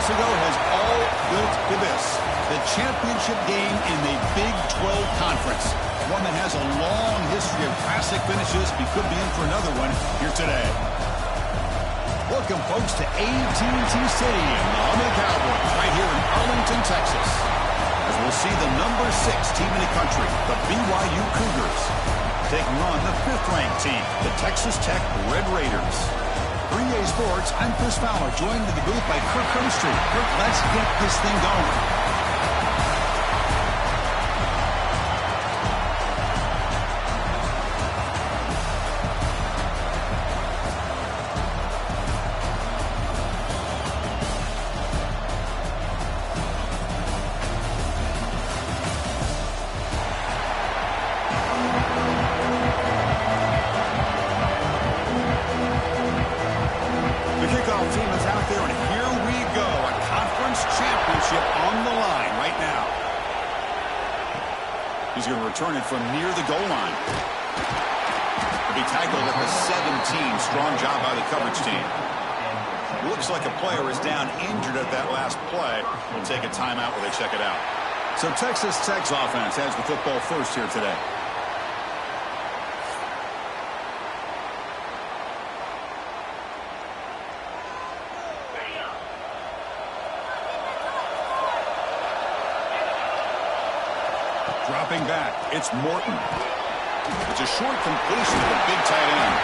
ago has all built to this. The championship game in the Big 12 Conference. One that has a long history of classic finishes. We could be in for another one here today. Welcome, folks, to AT&T Stadium, the home of the Cowboys, right here in Arlington, Texas. As we'll see the number 6 team in the country, the BYU Cougars, taking on the 5th-ranked team, the Texas Tech Red Raiders. 3A Sports, I'm Chris Fowler, joined in the booth by Kirk Herbstreit. Kirk, let's get this thing going. He's going to return it from near the goal line. He'll be tackled at the 17. Strong job by the coverage team. Looks like a player is down injured at that last play. We'll take a timeout while they check it out. So Texas Tech's offense has the football first here today. Dropping back, it's Morton. It's a short completion to the big tight end.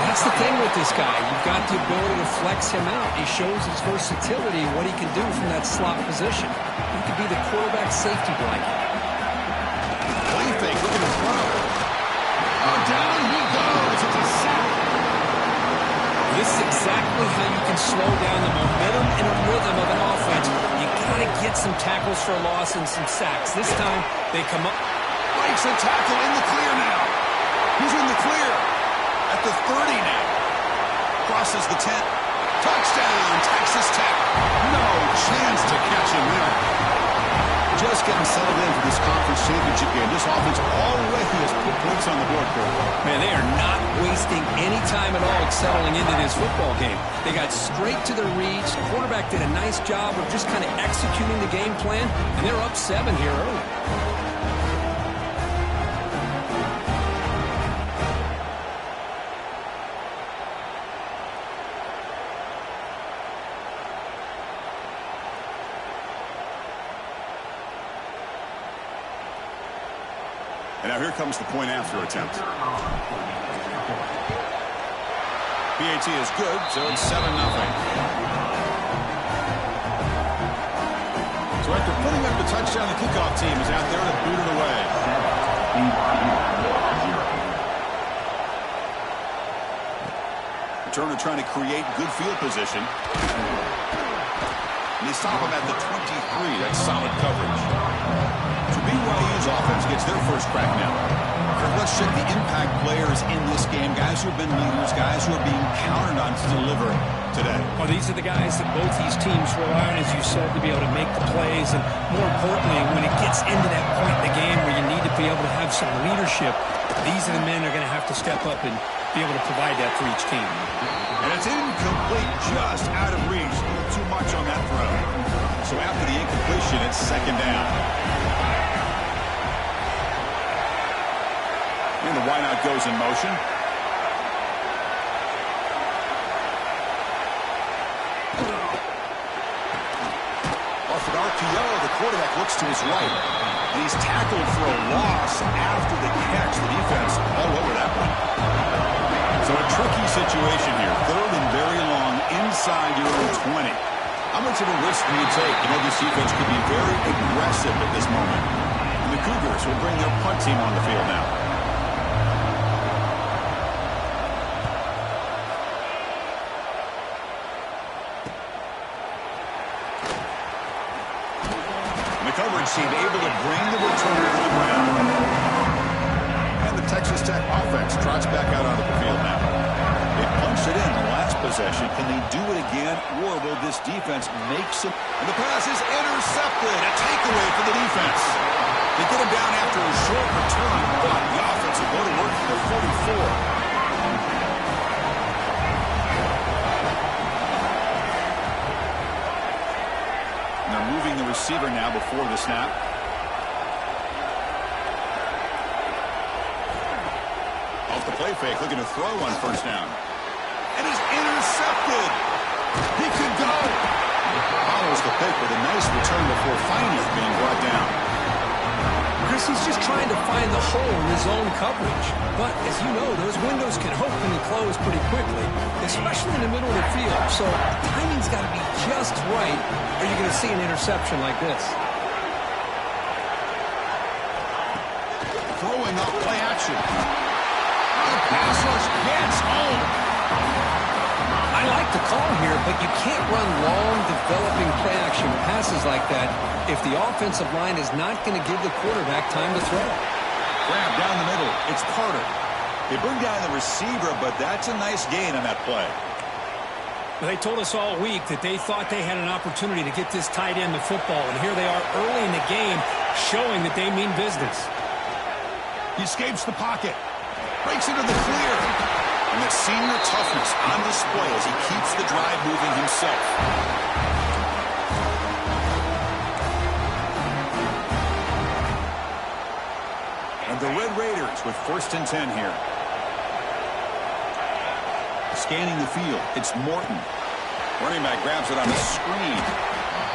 That's the thing with this guy. You've got the ability to flex him out. He shows his versatility and what he can do from that slot position. He could be the quarterback safety blanket. Play fake, look at him throw. Oh, down he goes. It's a sack. This is exactly how you can slow down the momentum and a rhythm of an offense. You got to get some tackles for a loss and some sacks. This time, they come up. Breaks a tackle in the clear now. He's in the clear. At the 30 now. Crosses the 10. Touchdown, Texas Tech. No chance to catch him there. Just getting settled in for this conference championship game. This offense already has put points on the board for them. Man, they are not wasting any time at all settling into this football game. They got straight to the reads. The quarterback did a nice job of just kind of executing the game plan, and they're up 7 here early. And now here comes the point after attempt. PAT is good, so it's 7-0. So after putting up the touchdown, the kickoff team is out there to boot it away. Returner trying to create good field position. And they stop him at the 23. That's solid coverage. So BYU's offense gets their first crack now. Let's check the impact players in this game. Guys who have been leaders, guys who are being counted on to deliver today. Well, these are the guys that both these teams rely on, as you said, to be able to make the plays. And more importantly, when it gets into that point in the game where you need to be able to have some leadership, these are the men that are going to have to step up and be able to provide that for each team. And it's incomplete, just out of reach. A little too much on that throw. So after the incompletion, it's 2nd down. And the wideout goes in motion. Off an RPO, the quarterback looks to his right. And he's tackled for a loss after the catch. The defense all over that one. So a tricky situation here. 3rd and very long inside your own 20. How much of a risk do you take? You know, this defense could be very aggressive at this moment. And the Cougars will bring their punt team on the field now. Coverage team able to bring the returner to the ground. And the Texas Tech offense trots back out onto the field now. They punched it in the last possession. Can they do it again, or will this defense make some? And the pass is intercepted. A takeaway for the defense. They get him down after a short return, but the offense will go to work for the 44. receiver now before the snap. Off the play fake, looking to throw on first down. And is intercepted. He could go. Follows the pick with a nice return before finally being brought down. Chris, he's just trying to find the hole in his own coverage. But, as you know, those windows can open and close pretty quickly, especially in the middle of the field. So, timing's got to be just right, or you're going to see an interception like this. Throwing up play action. The pass rush gets home. I like the call here, but you can't run long, developing play-action passes like that if the offensive line is not going to give the quarterback time to throw. Grab down the middle. It's Carter. They bring down the receiver, but that's a nice gain on that play. Well, they told us all week that they thought they had an opportunity to get this tight end the football, and here they are early in the game showing that they mean business. He escapes the pocket. Breaks into the clear. And the senior toughness on display as he keeps the drive moving himself. And the Red Raiders with 1st and 10 here. Scanning the field, it's Morton. Running back grabs it on the screen.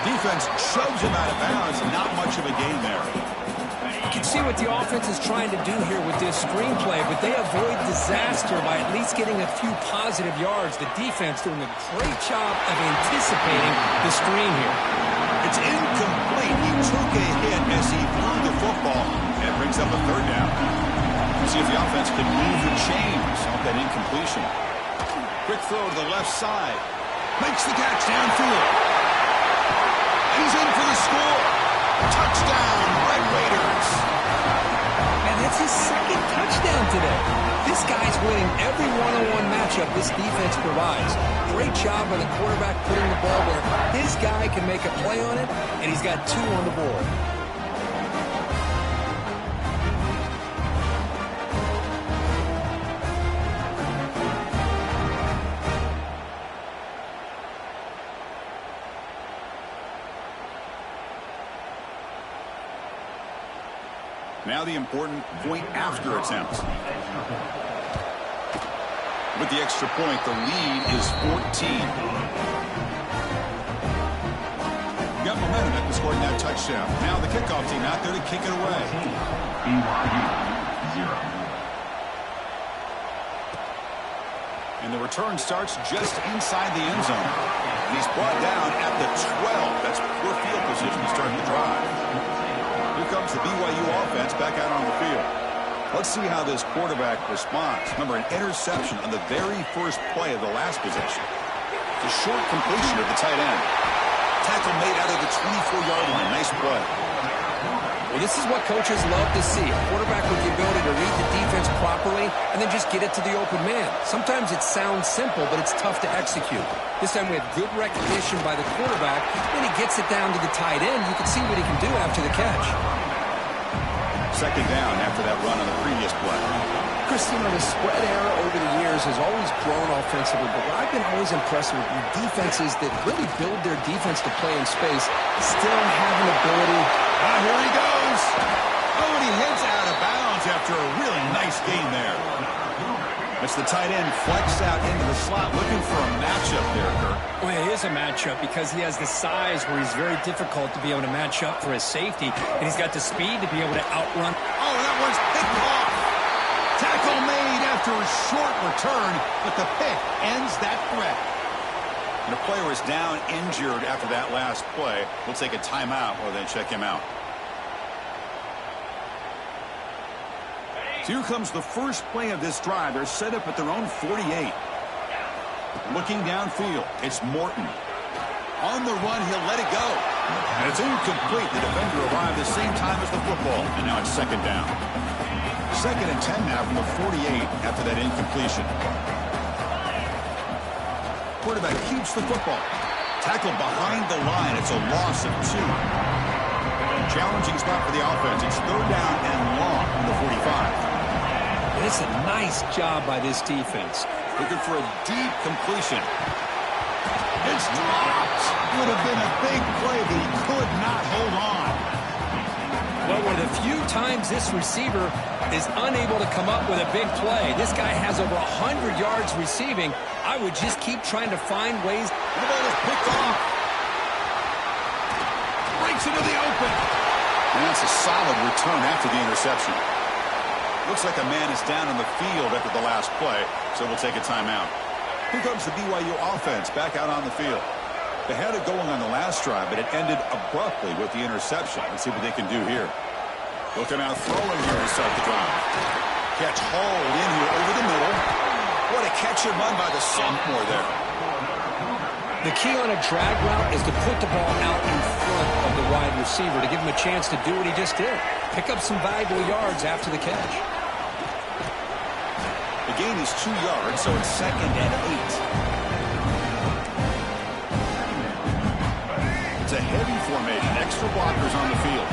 Defense shoves him out of bounds. Not much of a gain there. You can see what the offense is trying to do here with this screenplay, but they avoid disaster by at least getting a few positive yards. The defense doing a great job of anticipating the screen here. It's incomplete. He took a hit as he threw the football, and it brings up a 3rd down. See if the offense can move the chains off that incompletion. Quick throw to the left side. Makes the catch downfield. And he's in for the score. Touchdown, Red Raiders. And that's his 2nd touchdown today. This guy's winning every one-on-one matchup this defense provides. Great job by the quarterback putting the ball where his guy can make a play on it, and he's got 2 on the board. Now the important point after attempt. With the extra point, the lead is 14. Got momentum after scoring that touchdown. Now the kickoff team out there to kick it away. BYU 0. And the return starts just inside the end zone. And he's brought down at the 12. That's poor field position to start the drive. Here comes the BYU offense back out on the field. Let's see how this quarterback responds. Remember, an interception on the very first play of the last possession. The short completion of the tight end. Tackle made out of the 24-yard line. Nice play. Well, this is what coaches love to see. A quarterback with the ability to read the defense properly and then just get it to the open man. Sometimes it sounds simple, but it's tough to execute. This time we have good recognition by the quarterback. When he gets it down to the tight end, you can see what he can do after the catch. 2nd down after that run on the previous play. Christine, the spread era over the years has always grown offensively, but what I've been always impressed with defenses that really build their defense to play in space still have an ability. Ah, here he goes. Oh, and he heads out of bounds after a really nice gain there. It's the tight end flexed out into the slot, looking for a matchup there, Kirk. Well, it is a matchup because he has the size where he's very difficult to be able to match up for his safety, and he's got the speed to be able to outrun. Oh, that one's picked off. Tackle made after a short return, but the pick ends that threat. And the player is down injured after that last play. We'll take a timeout or then check him out. So here comes the first play of this drive. They're set up at their own 48. Looking downfield, it's Morton. On the run, he'll let it go. And it's incomplete. The defender arrived the same time as the football. And now it's 2nd down. 2nd and 10 now from the 48 after that incompletion. Quarterback keeps the football. Tackled behind the line. It's a loss of 2. Challenging spot for the offense. It's 3rd down and long from the 45. It's a nice job by this defense. Looking for a deep completion. It's dropped. Would have been a big play, but he could not hold on. Well, one of the few times this receiver is unable to come up with a big play. This guy has over 100 yards receiving. I would just keep trying to find ways. The ball is picked off. Breaks into the open. And that's a solid return after the interception. Looks like a man is down on the field after the last play, so we'll take a timeout. Here comes the BYU offense back out on the field. They had it going on the last drive, but it ended abruptly with the interception. Let's see what they can do here. Looking out throwing here to start the drive. Catch hauled in here over the middle. What a catch and run by the sophomore there. The key on a drag route is to put the ball out in front of the wide receiver to give him a chance to do what he just did. Pick up some valuable yards after the catch. The gain is 2 yards, so it's 2nd and 8. It's a heavy formation. Extra blockers on the field.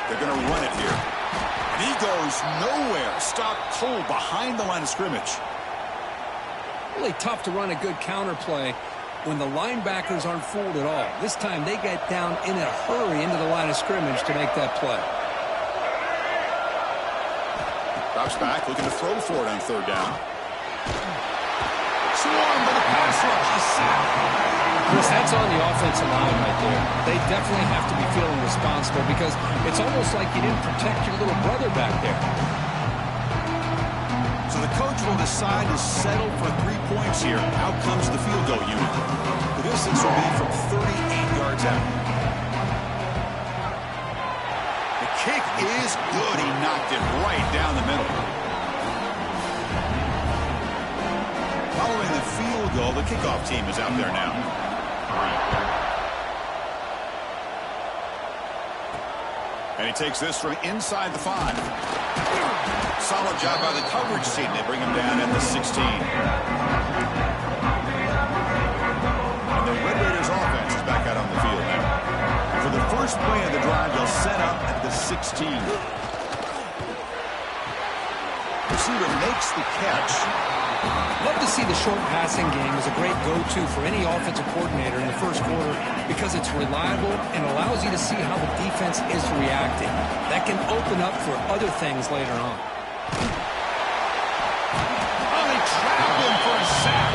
They're going to run it here. And he goes nowhere. Stopped cold behind the line of scrimmage. Really tough to run a good counter play when the linebackers aren't fooled at all. This time they get down in a hurry into the line of scrimmage to make that play. Drops back, looking to throw for it on 3rd down. Swarm by the pass rush. A sack. Chris, that's on the offensive line right there. They definitely have to be feeling responsible because it's almost like you didn't protect your little brother back there. So the coach will decide to settle for 3 points here. Out comes the field goal unit. The distance will be from 38 yards out. The kick is good. He knocked it right down the middle. Following the field goal, the kickoff team is out there now. And he takes this from inside the 5. Solid job by the coverage team. They bring him down at the 16. And the Red Raiders offense is back out on the field now. For the first play of the drive, they'll set up at the 16. Receiver makes the catch. Love to see the short passing game as a great go-to for any offensive coordinator in the first quarter because it's reliable and allows you to see how the defense is reacting. That can open up for other things later on. Oh, they trapped him for a sack.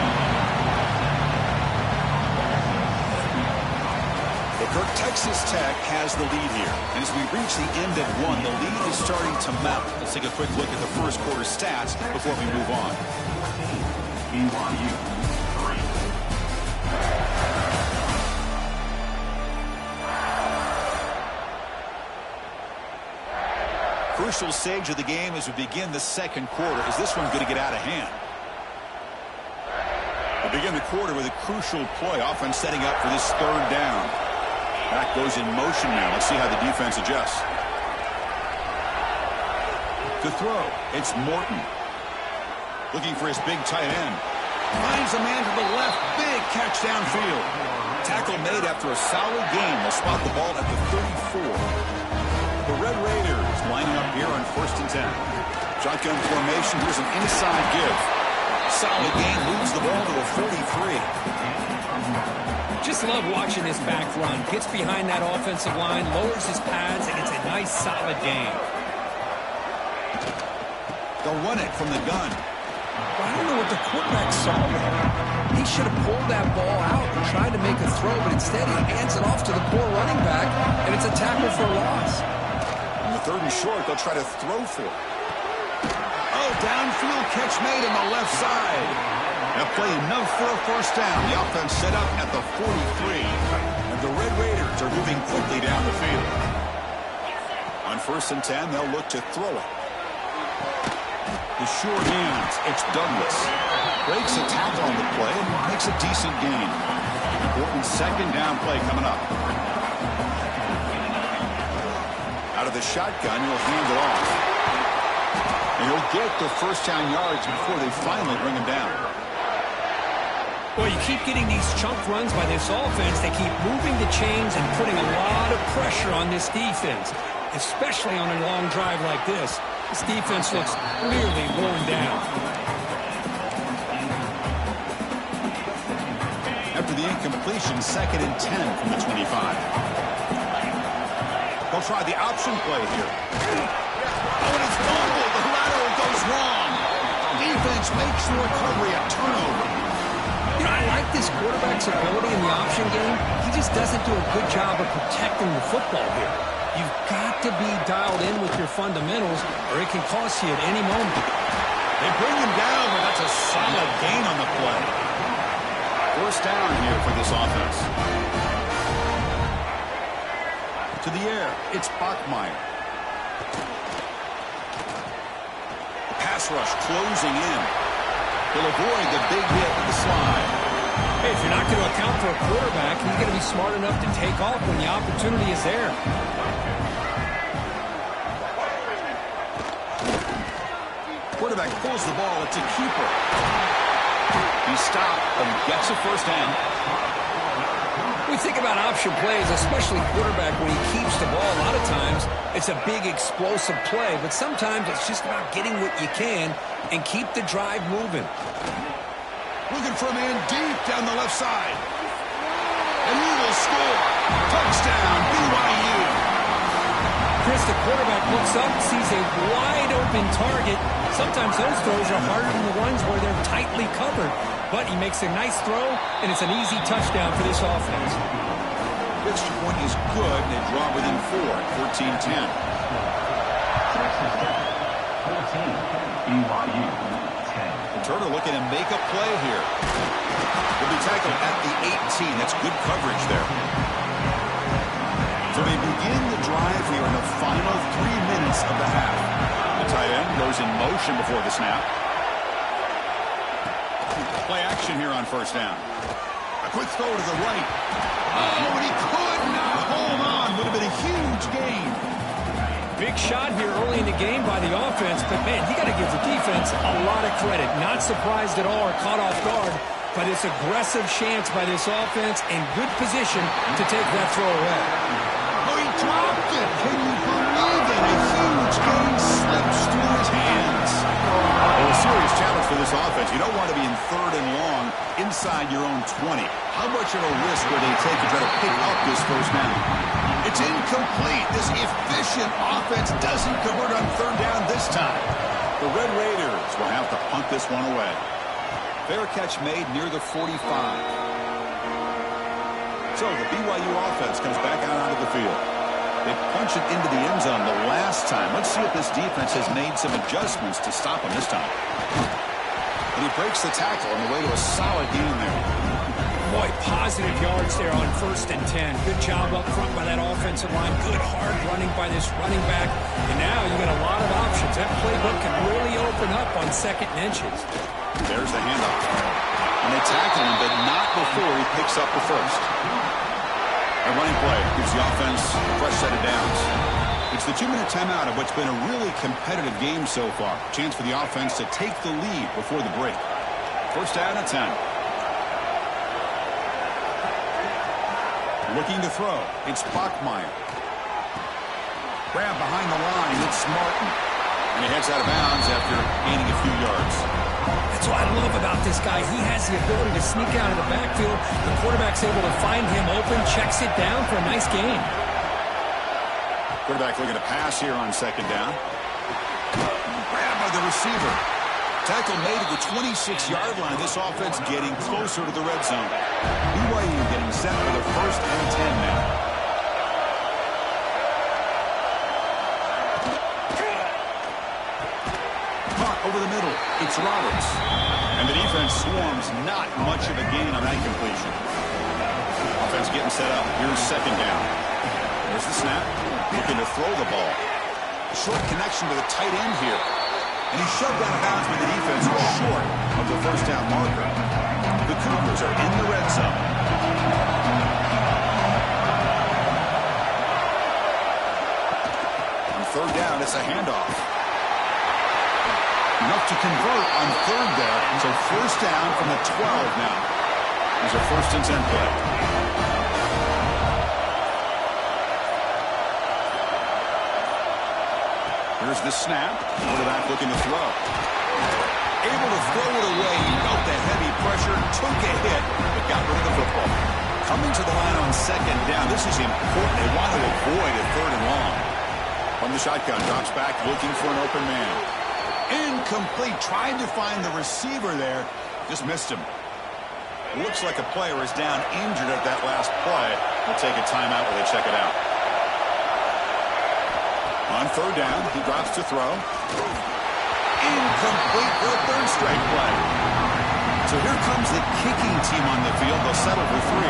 Well, Texas Tech has the lead here. And as we reach the end of 1, the lead is starting to mount. Let's take a quick look at the first quarter stats before we move on. BYU 3. Crucial stage of the game as we begin the second quarter. Is this one going to get out of hand? We begin the quarter with a crucial play. Offense setting up for this 3rd down. Back goes in motion now. Let's see how the defense adjusts. To throw, it's Morton. Looking for his big tight end. Finds a man to the left. Big catch downfield. Tackle made after a solid game. They'll spot the ball at the 34. The Red Raiders lining up here on 1st and 10. Shotgun formation. Here's an inside give. Solid gain. Moves the ball to the 43. Just love watching this back run. Gets behind that offensive line, lowers his pads, and it's a nice, solid game. They'll run it from the gun. I don't know what the quarterback saw there. He should have pulled that ball out and tried to make a throw, but instead he hands it off to the poor running back, and it's a tackle for a loss. On the 3rd and short, they'll try to throw for it. Oh, downfield catch made on the left side. That play enough for a 1st down. The offense set up at the 43. And the Red Raiders are moving quickly down the field. On 1st and 10, they'll look to throw it. The short hands, it's Douglas. Breaks a tackle on the play and makes a decent gain. Important 2nd down play coming up. Out of the shotgun, he'll hand it off. And he'll get the 1st down yards before they finally bring him down. Well, you keep getting these chunk runs by this offense. They keep moving the chains and putting a lot of pressure on this defense, especially on a long drive like this. This defense looks clearly worn down. After the incompletion, 2nd and 10 from the 25. They'll try the option play here. Oh, and it's fumbled. The lateral goes wrong. Defense makes the recovery a turnover. You know, I like this quarterback's ability in the option game. He just doesn't do a good job of protecting the football here. You've got to be dialed in with your fundamentals, or it can cost you at any moment. They bring him down, but that's a solid gain on the play. 1st down here for this offense. To the air, it's Bachmeier. Pass rush closing in. He'll avoid the big hit with the slide. Hey, if you're not going to account for a quarterback, he's going to be smart enough to take off when the opportunity is there. Quarterback pulls the ball. It's a keeper. He stopped and gets a 1st down. We think about option plays, especially quarterback, when he keeps the ball. A lot of times, it's a big, explosive play. But sometimes it's just about getting what you can and keep the drive moving. Looking for a man deep down the left side. And he will score. Touchdown, BYU. Chris, the quarterback looks up, sees a wide-open target. Sometimes those throws are harder than the ones where they're tightly covered. But he makes a nice throw, and it's an easy touchdown for this offense. Extra point is good, and they draw within 4 at 14-10. 14, BYU, 10. Turner looking to make a play here. Will be tackled at the 18. That's good coverage there. So they begin the drive here in the final 3 minutes of the half. The tight end goes in motion before the snap. Play action here on 1st down. A quick throw to the right. Oh, and he could not hold on. Would have been a huge gain. Big shot here early in the game by the offense, but, man, you got to give the defense a lot of credit. Not surprised at all or caught off guard, but it's aggressive chance by this offense and good position to take that throw away. Oh, he dropped it. Can you believe it? A huge gain slips through his hands. Well, a serious challenge for this offense. You don't want to be in 3rd and long inside your own 20. How much of a risk would they take to try to pick up this 1st down? It's incomplete. This efficient offense doesn't convert on 3rd down this time. The Red Raiders will have to punt this one away. Fair catch made near the 45. So the BYU offense comes back out onto the field. They punch it into the end zone the last time. Let's see if this defense has made some adjustments to stop him this time. And he breaks the tackle on the way to a solid gain there. Boy, positive yards there on 1st and 10. Good job up front by that offensive line. Good hard running by this running back. And now you got a lot of options. That playbook can really open up on 2nd and inches. There's the handoff. And they tackle him, but not before he picks up the 1st. A running play gives the offense a fresh set of downs. It's the 2-minute timeout of what's been a really competitive game so far. Chance for the offense to take the lead before the break. 1st down at 10. Looking to throw. It's Bachmeier. Grab behind the line. It's Martin. And he heads out of bounds after gaining a few yards. That's what I love about this guy. He has the ability to sneak out of the backfield. The quarterback's able to find him open, checks it down for a nice gain. Quarterback looking to pass here on 2nd down. Grab by the receiver. Tackle made at the 26-yard line. This offense getting closer to the red zone. BYU getting set for the 1st and 10 now. Caught over the middle. It's Roberts. And the defense swarms. Not much of a gain on that completion. Offense getting set up. Here's 2nd down. There's the snap. Looking to throw the ball. Short connection to the tight end here. And he's shoved out of bounds when the defense was short of the 1st down marker. The Cougars are in the red zone. On 3rd down, it's a handoff. Enough to convert on 3rd there. So 1st down from the 12 now. There's a 1st and 10 play. Here's the snap. Quarterback looking to throw. Able to throw it away. He felt the heavy pressure, took a hit, but got rid of the football. Coming to the line on second down. This is important. They want to avoid a third and long. From the shotgun, drops back, looking for an open man. Incomplete. Tried to find the receiver there. Just missed him. Looks like a player is down injured at that last play. We'll take a timeout while they check it out. On third down, he drops to throw. Incomplete for a third straight play. So here comes the kicking team on the field. They'll settle for 3.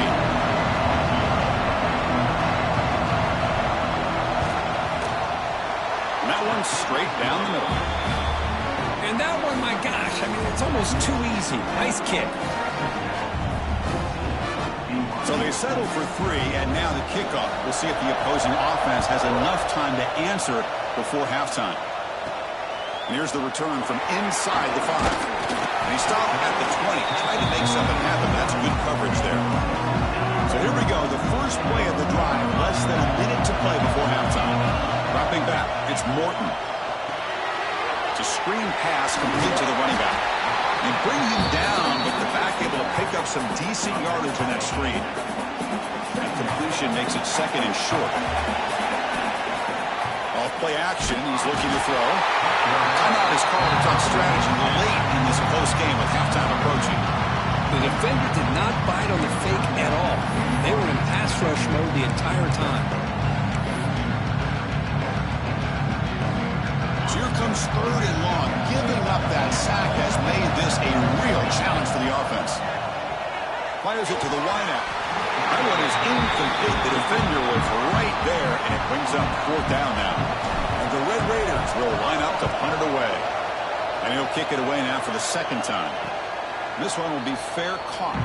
And that one straight down the middle. And that one, my gosh, I mean, it's almost too easy. Nice kick. So they settle for 3, and now the kickoff. We'll see if the opposing offense has enough time to answer before halftime. And here's the return from inside the 5. And he stopped at the 20, trying to make something happen. That's good coverage there. So here we go, the first play of the drive. Less than a minute to play before halftime. Dropping back, it's Morton. It's a screen pass complete to the running back. They bring him down, but the back able to pick up some decent yardage in that screen. That completion makes it second and short. Off play action, he's looking to throw. Timeout is called a tough strategy late in this close game with halftime approaching. The defender did not bite on the fake at all. They were in pass rush mode the entire time. So here comes third and long. Giving up that sack has made this a real challenge for the offense. Fires it to the wideout. That one is incomplete. The defender was right there, and it brings up fourth down now. And the Red Raiders will line up to punt it away. And he'll kick it away now for the second time. This one will be fair caught.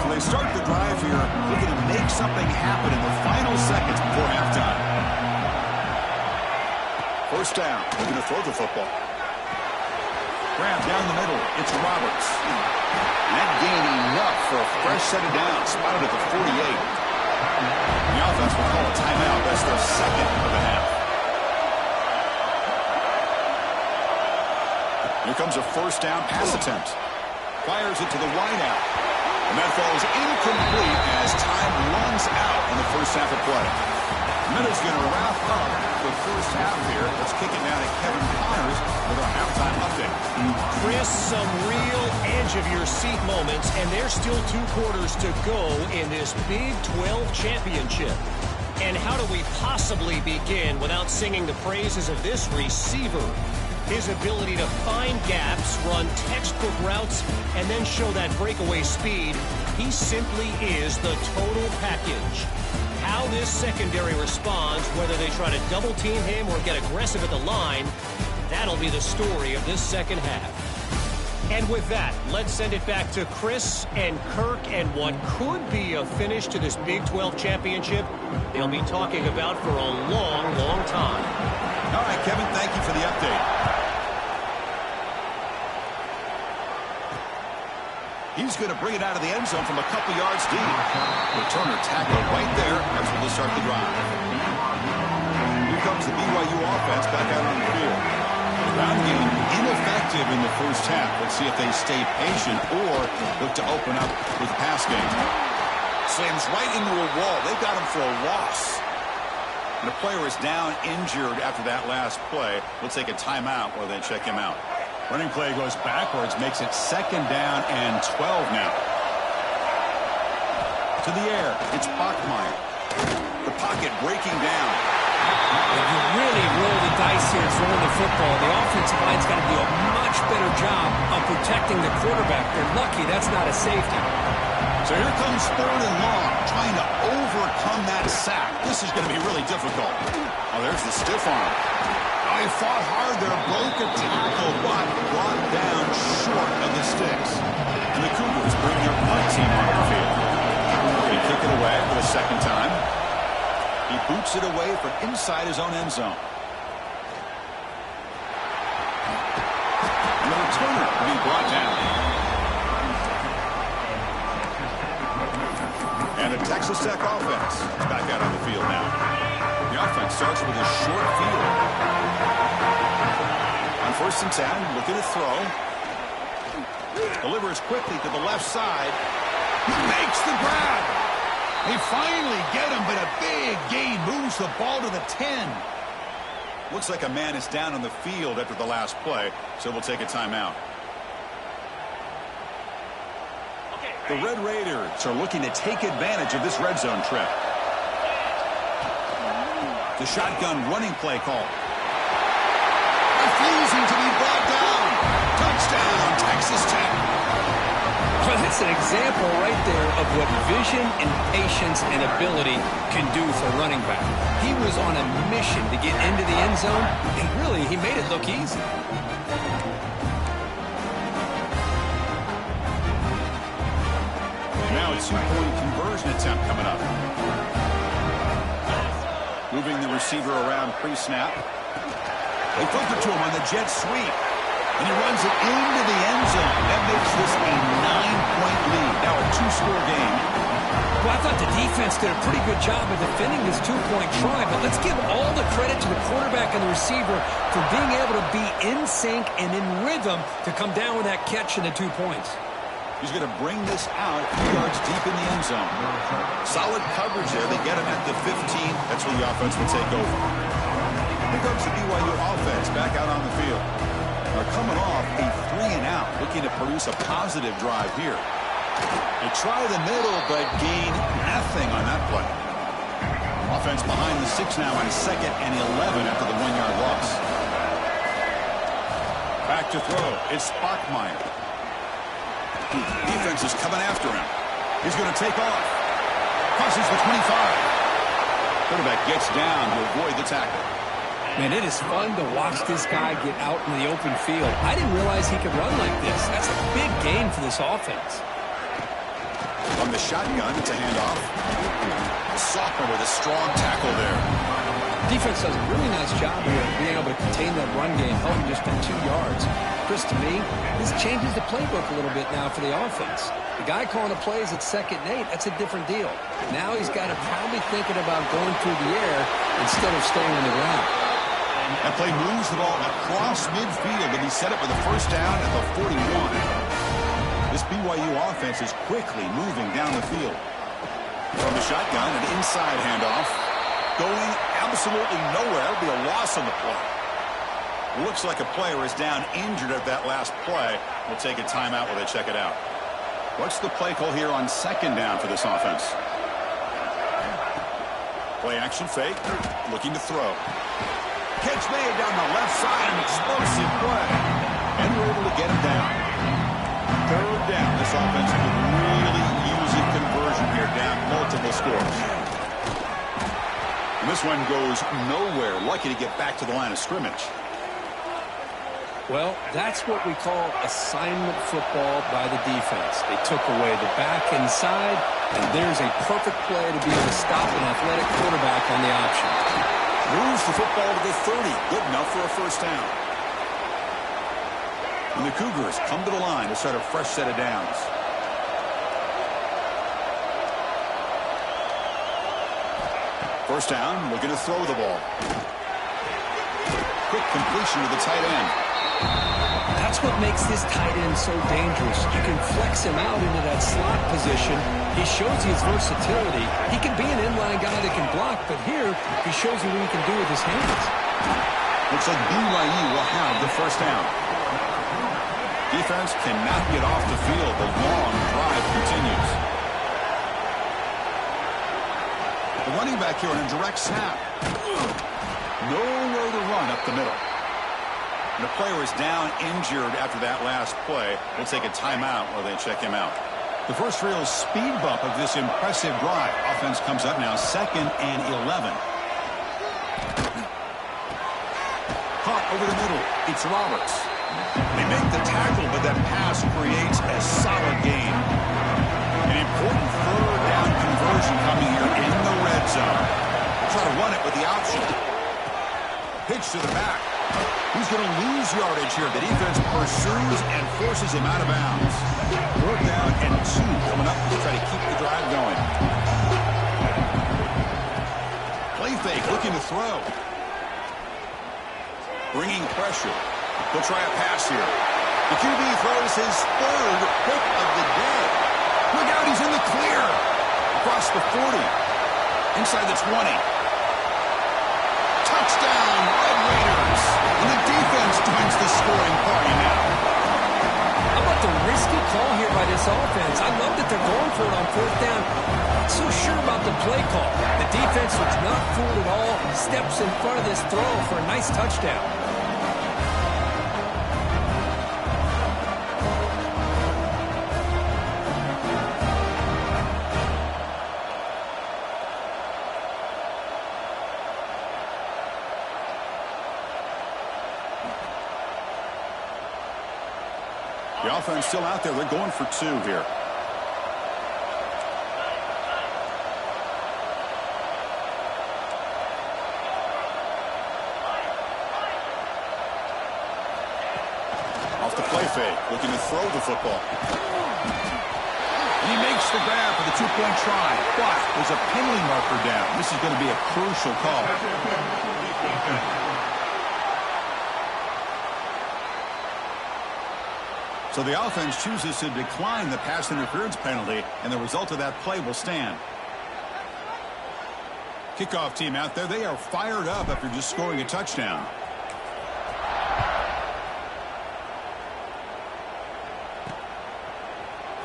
So they start the drive here, looking to make something happen in the final seconds before halftime. First down, looking to throw the football. Grab down the middle, it's Roberts. And that gained enough for a fresh set of downs, spotted at the 48. The offense will call a timeout. That's their second of the half. Here comes a first down pass attempt. Fires it to the wideout. And that falls incomplete as time runs out in the first half of play. Minute's going to wrap up the first half here. Let's kick it down to Kevin Connors with our halftime update. Chris, some real edge-of-your-seat moments, and there's still 2 quarters to go in this Big 12 championship. And how do we possibly begin without singing the praises of this receiver? His ability to find gaps, run textbook routes, and then show that breakaway speed. He simply is the total package. How this secondary responds, whether they try to double-team him or get aggressive at the line, that'll be the story of this second half. And with that, let's send it back to Chris and Kirk and what could be a finish to this Big 12 championship they'll be talking about for a long, long time. All right, Kevin, thank you for the update. He's going to bring it out of the end zone from a couple yards deep. Returner tackled right there. That's where they'll start the drive. Here comes the BYU offense back out on the field. The ground game ineffective in the first half. Let's see if they stay patient or look to open up with the pass game. Slams right into a wall. They've got him for a loss. And the player is down injured after that last play. We'll take a timeout while they check him out. Running play goes backwards, makes it second down and 12 now. To the air, it's Bachmeier. The pocket breaking down. If you really roll the dice here throwing the football, the offensive line's got to do a much better job of protecting the quarterback. They're lucky that's not a safety. So here comes third and long, trying to overcome that sack. This is going to be really difficult. Oh, there's the stiff arm. Oh, he fought hard there, broke a tackle, but brought down short of the sticks. And the Cougars bring their punt team on the field. They kick it away for the second time. He boots it away from inside his own end zone. And the returner being brought down. And the Texas Tech offense is back out on the field now. The The offense starts with a short field. On 1st and 10, looking to throw. Delivers quickly to the left side. Makes the grab. They finally get him, but a big gain moves the ball to the 10. Looks like a man is down on the field after the last play, so we'll take a timeout. The Red Raiders are looking to take advantage of this red zone trip. The shotgun running play call. Refusing to be brought down. Touchdown, Texas Tech. Well, that's an example right there of what vision and patience and ability can do for running back. He was on a mission to get into the end zone, and really, he made it look easy. Now a 2-point conversion attempt coming up. Moving the receiver around pre-snap. They flip it to him on the jet sweep. And he runs it into the end zone. That makes this a 9-point lead. Now a 2-score game. Well, I thought the defense did a pretty good job of defending this 2-point try, but let's give all the credit to the quarterback and the receiver for being able to be in sync and in rhythm to come down with that catch and the 2 points. He's going to bring this out a few yards deep in the end zone. Solid coverage there. They get him at the 15. That's where the offense will take over. Here comes the BYU offense back out on the field. They're coming off a 3-and-out, looking to produce a positive drive here. They try the middle, but gain nothing on that play. Offense behind the 6 now on 2nd and 11 after the 1-yard loss. Back to throw. It's Bachmeier. Defense is coming after him. He's going to take off. Crosses the 25. Quarterback gets down to avoid the tackle. Man, it is fun to watch this guy get out in the open field. I didn't realize he could run like this. That's a big gain for this offense. On the shotgun, it's a handoff. The sophomore with a strong tackle there. Defense does a really nice job here of being able to contain that run game, helping just get 2 yards. Chris, to me, this changes the playbook a little bit now for the offense. The guy calling the plays at 2nd and 8, that's a different deal. Now he's got to probably thinking about going through the air instead of staying on the ground. That play moves the ball across midfield, and he set it for the 1st down at the 41. This BYU offense is quickly moving down the field. From the shotgun, an inside handoff. Going absolutely nowhere. It'll be a loss on the play. Looks like a player is down injured at that last play. We'll take a timeout while they check it out. What's the play call here on 2nd down for this offense? Play action fake. Looking to throw. Catch made down the left side. An explosive play. And we're able to get him down. 3rd down. This offense could really use a conversion here, down multiple scores. And this one goes nowhere. Lucky to get back to the line of scrimmage. Well, that's what we call assignment football by the defense. They took away the back inside, and there's a perfect play to be able to stop an athletic quarterback on the option. Moves the football to the 30. Good enough for a 1st down. And the Cougars come to the line to start a fresh set of downs. First down, looking to throw the ball. Quick completion to the tight end. That's what makes this tight end so dangerous. You can flex him out into that slot position. He shows his versatility. He can be an inline guy that can block, but here he shows you what he can do with his hands. Looks like BYU will have the 1st down. Defense cannot get off the field. The long drive continues. The running back here on a direct snap. Nowhere to run up the middle. And the player is down injured after that last play. We'll take a timeout while they check him out. The first real speed bump of this impressive drive. Offense comes up now 2nd and 11. Caught over the middle. It's Roberts. They make the tackle, but that pass creates a solid gain. An important 3rd down conversion coming here in the red zone. Try to run it with the option. Pitch to the back. He's going to lose yardage here. The defense pursues and forces him out of bounds. 4th down and 2 coming up to try to keep the drive going. Play fake, looking to throw. Bringing pressure. They'll try a pass here. The QB throws his third pick of the day. Look out, he's in the clear. Across the 40. Inside the 20. Touchdown, Red Raiders. And the defense joins the scoring party now. How about the risky call here by this offense? I love that they're going for it on fourth down. Not so sure about the play call. The defense was not fooled at all. Steps in front of this throw for a nice touchdown. The offense still out there. They're going for 2 here. Off the play fake, looking to throw the football. And he makes the grab for the 2-point try, but there's a penalty marker down. This is going to be a crucial call. So the offense chooses to decline the pass interference penalty, and the result of that play will stand. Kickoff team out there, they are fired up after just scoring a touchdown.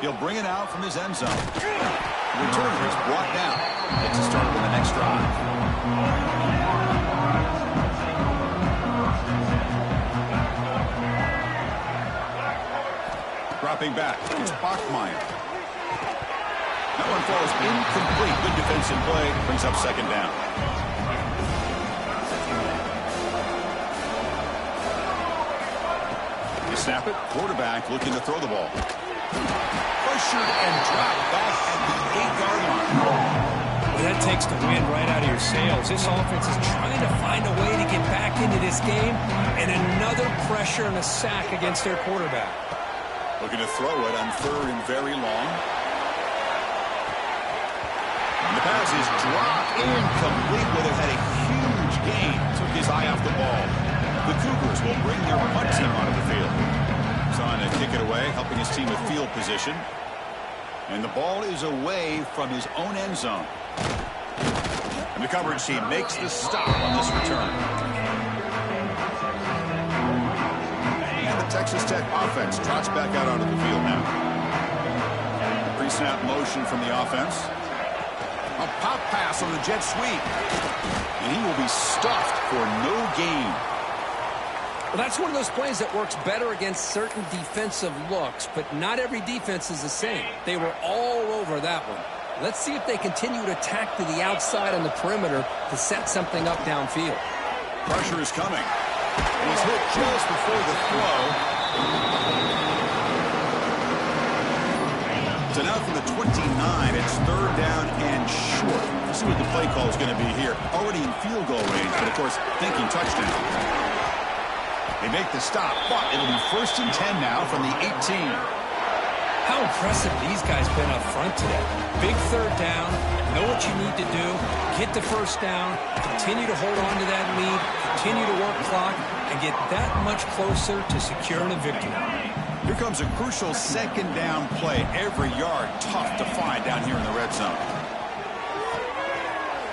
He'll bring it out from his end zone. The returner is brought down. Gets a start on the next drive. Dropping back, it's Bachmeier. That one falls incomplete. Good defensive play, brings up second down. You snap it, quarterback looking to throw the ball. Pressured and dropped back at the 8-yard line. Well, that takes the wind right out of your sails. This offense is trying to find a way to get back into this game, and another pressure and a sack against their quarterback. Looking to throw it on 3rd and very long. And the pass is dropped incomplete, but it had a huge gain. Took his eye off the ball. The Cougars will bring their punt team onto the field. Trying to kick it away, helping his team with field position. And the ball is away from his own end zone. And the coverage team makes the stop on this return. And the Texas Tech offense trots back out onto the field now. Pre-snap motion from the offense. A pop pass on the jet sweep. And he will be stuffed for no gain. Well, that's one of those plays that works better against certain defensive looks, but not every defense is the same. They were all over that one. Let's see if they continue to attack to the outside on the perimeter to set something up downfield. Pressure is coming. And he's hit just before the throw. So now from the 29, it's 3rd down and short. Let's see what the play call is going to be here. Already in field goal range, but of course, thinking touchdown. They make the stop, but it'll be 1st and 10 now from the 18. How impressive these guys been up front today. Big 3rd down, know what you need to do, get the 1st down, continue to hold on to that lead, continue to work clock, and get that much closer to securing a victory. Here comes a crucial 2nd down play. Every yard tough to find down here in the red zone.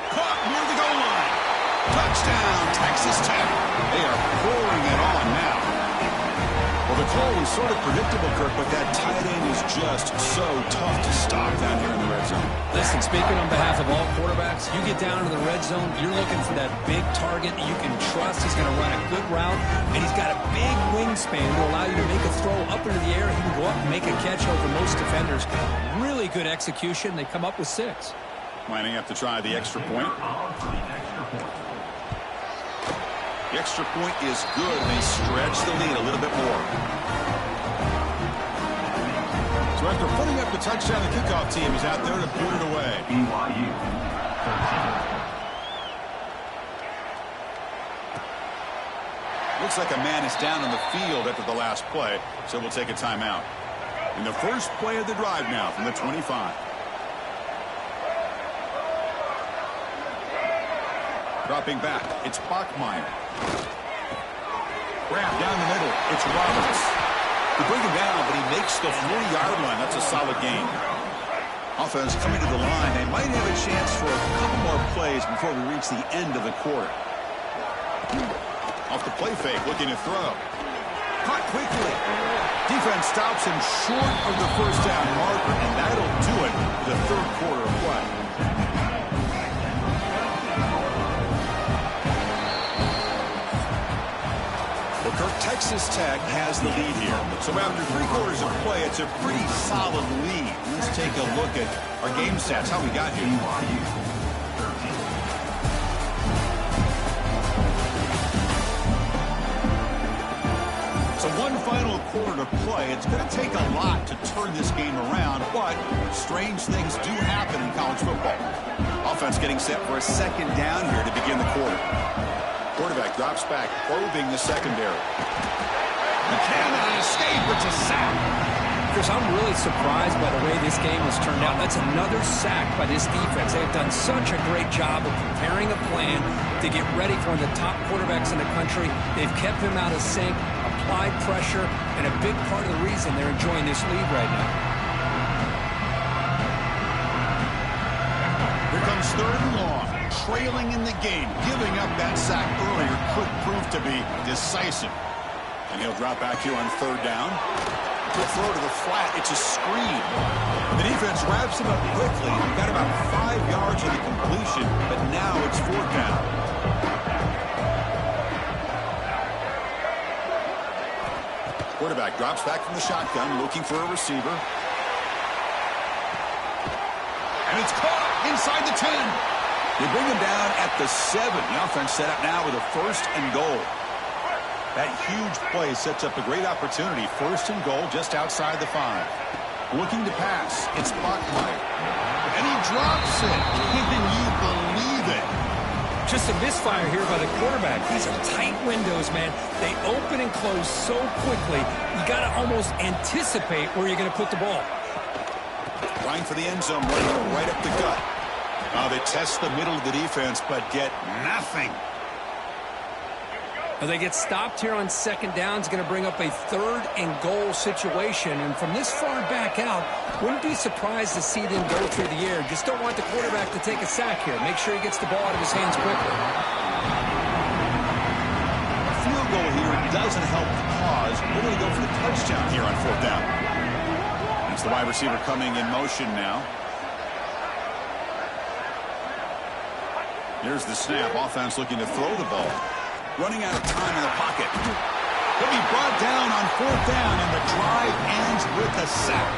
Caught near the goal line. Touchdown, Texas Tech. They are pouring it on now. Well, the call was sort of predictable, Kirk, but that tight end is just so tough to stop down here in the red zone. Listen, speaking on behalf of all quarterbacks, you get down to the red zone, you're looking for that big target that you can trust. He's going to run a good route, and he's got a big wingspan to allow you to make a throw up into the air. He can go up and make a catch over most defenders. Really good execution. They come up with 6. Lining up to try the extra point. The extra point is good. They stretch the lead a little bit more. So after putting up the touchdown, the kickoff team is out there to put it away. BYU 13. Looks like a man is down on the field after the last play, so we'll take a timeout. In the first play of the drive now from the 25. Dropping back, it's Bachmeier. Grab down the middle, it's Roberts. They bring him down, but he makes the 40-yard line. That's a solid gain. Offense coming to the line. They might have a chance for a couple more plays before we reach the end of the quarter. Off the play fake, looking to throw. Caught quickly. Defense stops him short of the first down marker, and that'll do it for the third quarter of play. Well, Kirk, Texas Tech has the lead here. So after 3 quarters of play, it's a pretty solid lead. Let's take a look at our game stats, how we got here. BYU 13. So one final quarter to play. It's going to take a lot to turn this game around, but strange things do happen in college football. Offense getting set for a second down here to begin the quarter. Quarterback drops back, probing the secondary. McCann on escape, it's a sack. Chris, I'm really surprised by the way this game has turned out. That's another sack by this defense. They've done such a great job of preparing a plan to get ready for one of the top quarterbacks in the country. They've kept him out of sync, applied pressure, and a big part of the reason they're enjoying this lead right now. Here comes third and long. Trailing in the game. Giving up that sack earlier could prove to be decisive. And he'll drop back here on third down. Quick throw to the flat. It's a screen. The defense wraps him up quickly. Got about 5 yards of the completion, but now it's fourth down. Quarterback drops back from the shotgun, looking for a receiver. And it's caught inside the 10. They bring him down at the 7. The offense set up now with a first and goal. That huge play sets up a great opportunity. First and goal just outside the 5. Looking to pass. It's Bachmeier. And he drops it. Can you believe it? Just a misfire here by the quarterback. These are tight windows, man. They open and close so quickly. You got to almost anticipate where you're going to put the ball. Line for the end zone, right up the gut. They test the middle of the defense, but get nothing. They get stopped here on second down. It's going to bring up a third and goal situation. And from this far back out, wouldn't be surprised to see them go through the air. Just don't want the quarterback to take a sack here. Make sure he gets the ball out of his hands quickly. A field goal here doesn't help the cause. We're going to go for the touchdown here on fourth down. It's the wide receiver coming in motion now. Here's the snap. Offense looking to throw the ball. Running out of time in the pocket. He'll be brought down on fourth down, and the drive ends with a sack.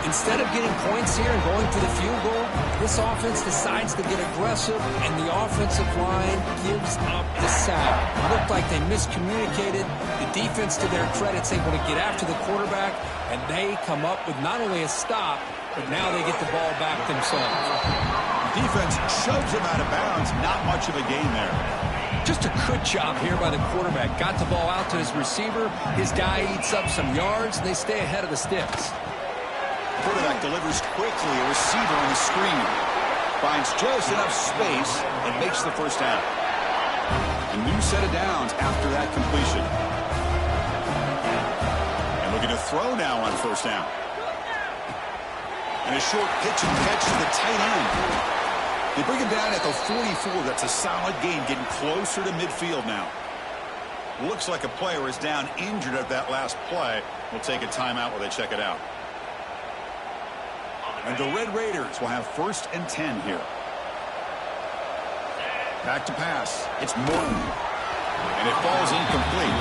Instead of getting points here and going for the field goal, this offense decides to get aggressive, and the offensive line gives up the sack. It looked like they miscommunicated. The defense, to their credit, is able to get after the quarterback, and they come up with not only a stop, but now they get the ball back themselves. Defense shoves him out of bounds. Not much of a gain there. Just a good job here by the quarterback. Got the ball out to his receiver. His guy eats up some yards, and they stay ahead of the sticks. Quarterback delivers quickly. A receiver on the screen. Finds just enough space and makes the first down. A new set of downs after that completion. And looking to throw now on first down. And a short pitch and catch to the tight end. They bring him down at the 44. That's a solid gain, getting closer to midfield now. Looks like a player is down injured at that last play. We'll take a timeout while they check it out. And the Red Raiders will have first and 10 here. Back to pass. It's Morton. And it falls incomplete.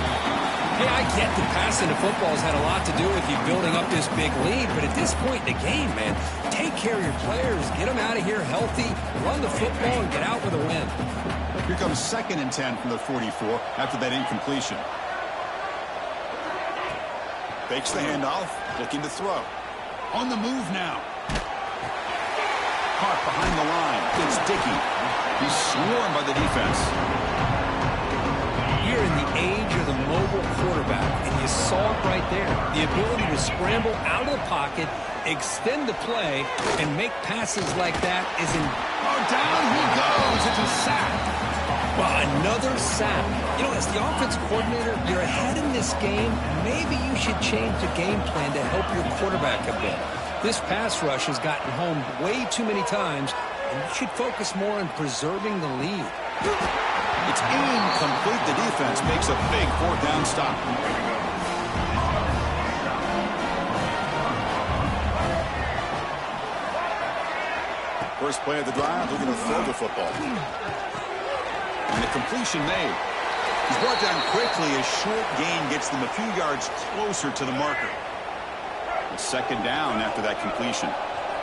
Hey, I get that passing the football has had a lot to do with you building up this big lead, but at this point in the game, man, take care of your players, get them out of here healthy, run the football, and get out with a win. Here comes second and 10 from the 44 after that incompletion. Fakes the handoff, looking to throw. On the move now. Caught behind the line. It's Dickey. He's swarmed by the defense. You're in the age of the mobile quarterback, and you saw it right there. The ability to scramble out of the pocket, extend the play, and make passes like that is in... Oh, down he goes. It's a sack. Well, another sack. You know, as the offense coordinator, you're ahead in this game. Maybe you should change the game plan to help your quarterback a bit. This pass rush has gotten home way too many times, and you should focus more on preserving the lead. It's incomplete. The defense makes a big fourth down stop. First play of the drive, they're going to throw the football. And the completion made. He's brought down quickly. A short gain gets them a few yards closer to the marker. It's second down after that completion.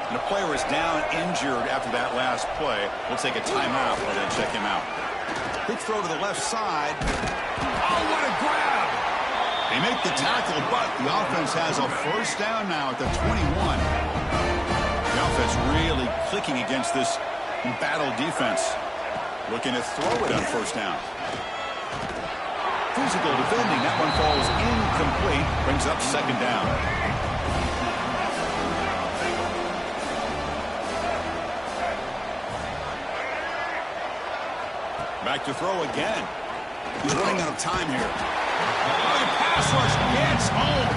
And a player is down injured after that last play. We'll take a timeout while they check him out. Quick throw to the left side. Oh, what a grab! They make the tackle, but the offense has a first down now at the 21. The offense really clicking against this embattled defense. Looking to throw it on first down. Physical defending. That one falls incomplete. Brings up second down. Back to throw again. He's running out of time here. Oh, the pass rush gets home.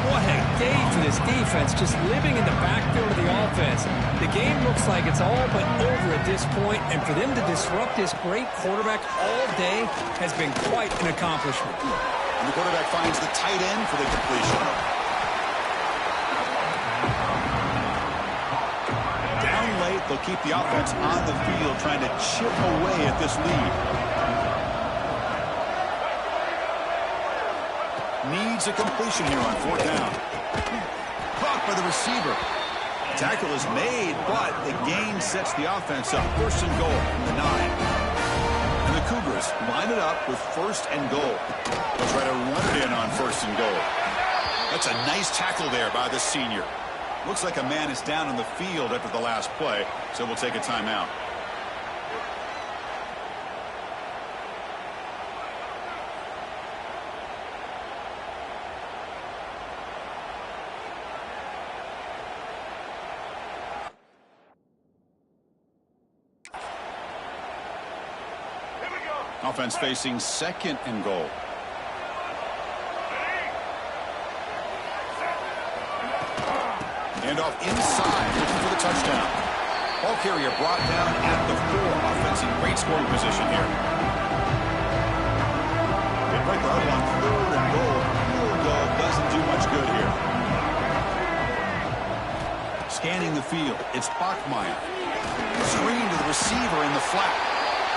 What a day for this defense, just living in the backfield of the offense. The game looks like it's all but over at this point, and for them to disrupt this great quarterback all day has been quite an accomplishment. And the quarterback finds the tight end for the completion. Down late, they'll keep the offense on the field, trying to chip away at this lead. Needs a completion here on fourth down. Caught by the receiver. Tackle is made, but the gain sets the offense up. First and goal from the 9. And the Cougars line it up with first and goal. They'll try to run it in on first and goal. That's a nice tackle there by the senior. Looks like a man is down on the field after the last play, so we'll take a timeout. Offense facing second and goal. Hand off inside, looking for the touchdown. Ball carrier brought down at the 4. Offense in great scoring position here. They break the huddle on third and goal. Field goal doesn't do much good here. Scanning the field, it's Bachmeier. Screen to the receiver in the flat.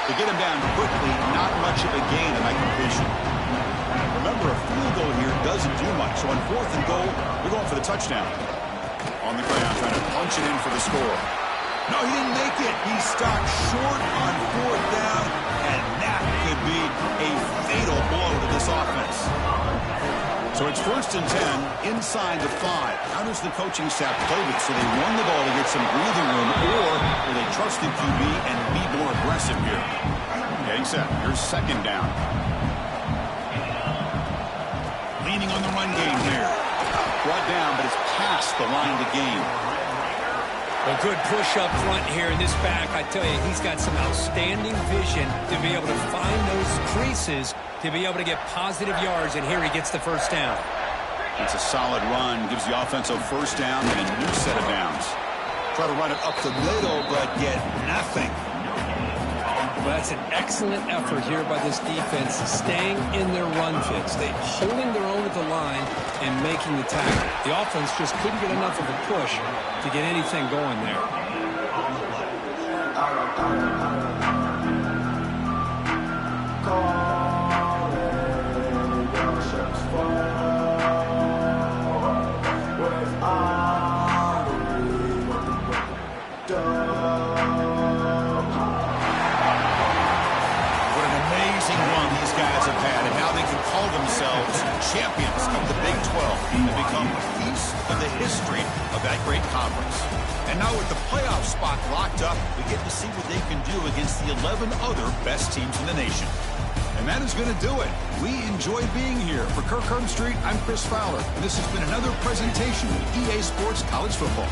To get him down quickly, not much of a gain in that completion. Remember, a field goal here doesn't do much. So on fourth and goal, we're going for the touchdown. On the ground, trying to punch it in for the score. No, he didn't make it. He stopped short on fourth down, and that could be a fatal blow to this offense. So it's first and 10, inside the 5. How does the coaching staff play this? So they run the ball to get some breathing room, or will they trust the QB and be more aggressive here? Getting set. Here's second down. Leaning on the run game here. Brought down, but it's past the line to gain. A good push up front here in this back. I tell you, he's got some outstanding vision to be able to find those creases, to be able to get positive yards, and here he gets the first down. That's a solid run. Gives the offense a first down and a new set of downs. Try to run it up the middle, but get nothing. Well, that's an excellent effort here by this defense, staying in their run fits. They holding their own at the line and making the tackle. The offense just couldn't get enough of a push to get anything going there. Champions of the Big 12 and become a piece of the history of that great conference. And now with the playoff spot locked up, we get to see what they can do against the 11 other best teams in the nation. And that is going to do it. We enjoy being here. For Kirk Street, I'm Chris Fowler, and this has been another presentation of EA Sports College Football.